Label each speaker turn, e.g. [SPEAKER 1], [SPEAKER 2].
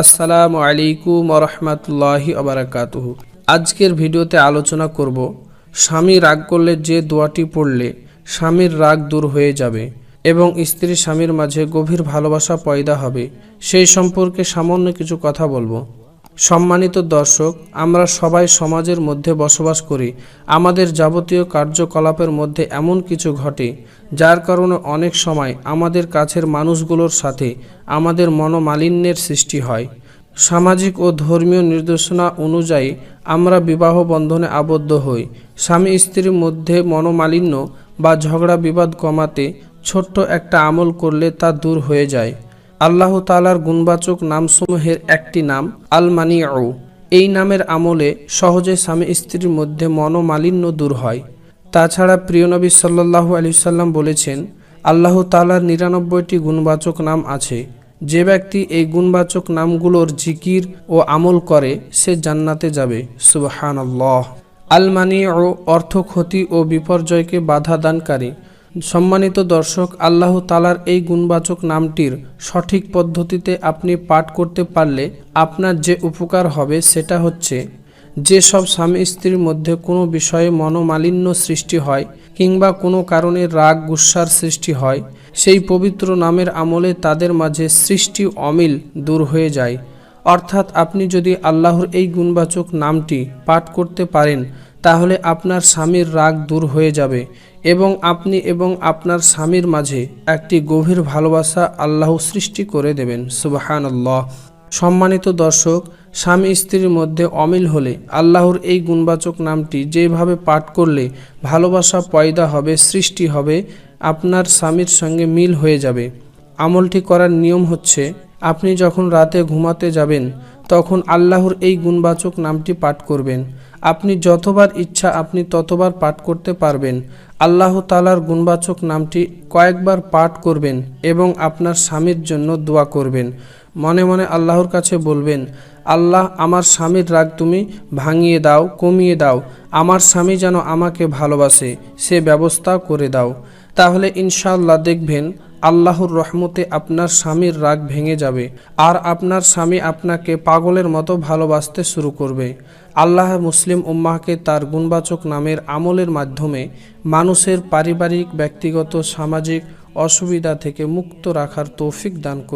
[SPEAKER 1] আসসালামু আলাইকুম ওয়া রাহমাতুল্লাহি ওয়া বারাকাতুহু। আজকের ভিডিওতে আলোচনা করব স্বামী রাগ করলে যে দোয়াটি পড়লে স্বামীর রাগ দূর হয়ে যাবে এবং স্ত্রী স্বামীর মাঝে গভীর ভালোবাসা পয়দা হবে, সেই সম্পর্কে সামান্য কিছু কথা বলবো। সম্মানিত দর্শক, আমরা সবাই সমাজের মধ্যে বসবাস করি। আমাদের যাবতীয় কার্যকলাপের মধ্যে এমন কিছু ঘটে যার কারণে অনেক সময় আমাদের কাছের মানুষগুলোর সাথে আমাদের মনোমালিন্যের সৃষ্টি হয়। সামাজিক ও ধর্মীয় নির্দেশনা অনুযায়ী আমরা বিবাহ বন্ধনে আবদ্ধ হই। স্বামী স্ত্রীর মধ্যে মনোমালিন্য বা ঝগড়া বিবাদ কমাতে ছোট্ট একটা আমল করলে তা দূর হয়ে যায়। আল্লাহ তাআলার গুণবাচক নামসমূহের একটি নাম আল মানিউ। এই নামের আমলে সহজে স্বামী স্ত্রীর মধ্যে মনোমালিন্য দূর হয়। তাছাড়া প্রিয় নবী সাল্লাল্লাহু আলাইহি সাল্লাম বলেছেন, আল্লাহ তাআলার ৯৯টি গুণবাচক নাম আছে। যে ব্যক্তি এই গুণবাচক নামগুলোর জিকির ও আমল করে সে জান্নাতে যাবে। সুবহানাল্লাহ। আল মানিউ অর্থ ক্ষতি ও বিপর্যয়কে বাধা দানকারী। সম্মানিত দর্শক, আল্লাহ তাআলার এই গুণবাচক নামটির সঠিক পদ্ধতিতে আপনি পাঠ করতে পারলে আপনার যে উপকার হবে সেটা হচ্ছে, যেসব স্বামী স্ত্রীর মধ্যে কোনো বিষয়ে মনোমালিন্য সৃষ্টি হয় কিংবা কোনো কারণে রাগ গুসার সৃষ্টি হয়, সেই পবিত্র নামের আমলে তাদের মাঝে সৃষ্টি অমিল দূর হয়ে যায়। অর্থাৎ আপনি যদি আল্লাহর এই গুণবাচক নামটি পাঠ করতে পারেন তাহলে আপনার স্বামীর রাগ দূর হয়ে যাবে এবং আপনি এবং আপনার স্বামীর মাঝে একটি গভীর ভালোবাসা আল্লাহ সৃষ্টি করে দেবেন। সুবহানাল্লাহ। সম্মানিত দর্শক, স্বামী স্ত্রীর মধ্যে অমিল হলে আল্লাহর এই গুণবাচক নামটি যেভাবে পাঠ করলে ভালোবাসা পয়দা হবে, সৃষ্টি হবে, আপনার স্বামীর সঙ্গে মিল হয়ে যাবে। আমলটি করার নিয়ম হচ্ছে, আপনি যখন রাতে ঘুমাতে যাবেন তখন আল্লাহর এই গুণবাচক নামটি পাঠ করবেন। আপনি যতবার ইচ্ছা আপনি ততবার পাঠ করতে পারবেন। আল্লাহ তাআলার গুণবাচক নামটি কয়েকবার পাঠ করবেন এবং আপনার স্বামীর জন্য দোয়া করবেন। মনে মনে আল্লাহর কাছে বলবেন, আল্লাহ, আমার স্বামীর রাগ তুমি ভাঙিয়ে দাও, কমিয়ে দাও। আমার স্বামী যেন আমাকে ভালোবাসে সে ব্যবস্থা করে দাও। তাহলে ইনশাআল্লাহ দেখবেন আল্লাহর রহমতে আপনার স্বামীর রাগ ভেঙে যাবে আর আপনার স্বামী আপনাকে পাগলের মতো ভালোবাসতে শুরু করবে। আল্লাহ মুসলিম উম্মাহকে তার গুণবাচক নামের আমলের মাধ্যমে মানুষের পারিবারিক, ব্যক্তিগত, সামাজিক অসুবিধা থেকে মুক্ত রাখার তৌফিক দান করুন।